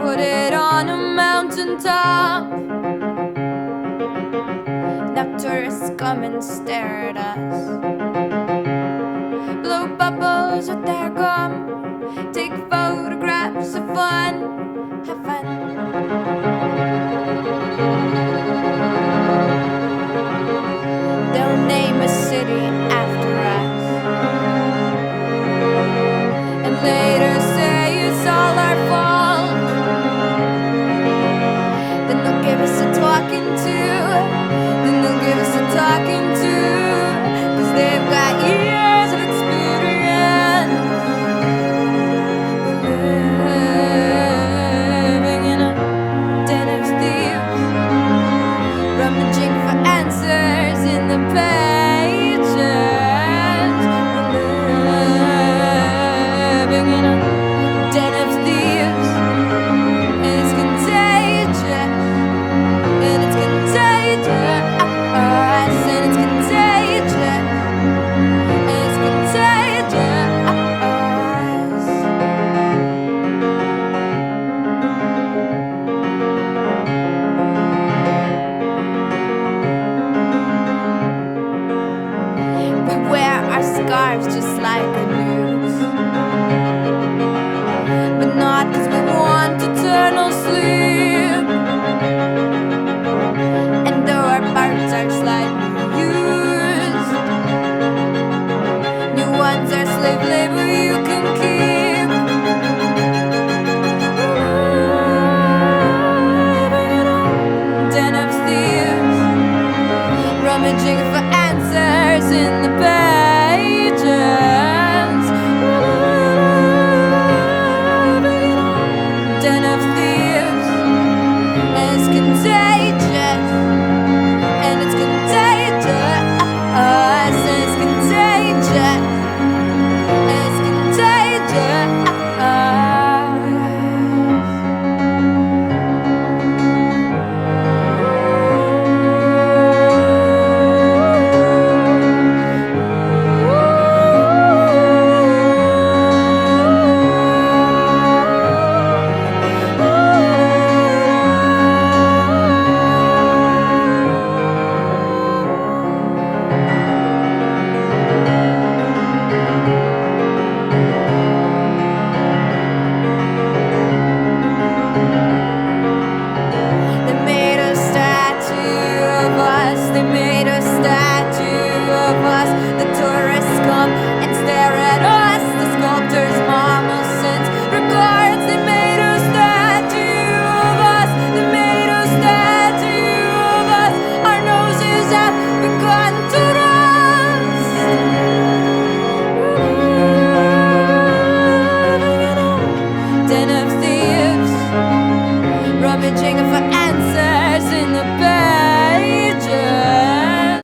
put it on a mountaintop. Now tourists come and stare at us, blow bubbles with their gum, take photographs of fun, have fun. They'll name a city after us, and later say it's all our fault. Then they'll give us a talking to, then they'll give us a talking to, 'cause they've got years of experience. We're living in a den of thieves, rummaging for answers in the pages. We're living in a den of thieves, and it's contagious, and it's contagious, and it's contagious, and it's contagious. We wear our scarves just like the news, but not 'cause we want eternal sleep. And though our parts are slightly used, new ones are slave labor you can keep. Living in a den of thieves, rummaging for answers in the pages. Living in a den of thieves, and it's contagious.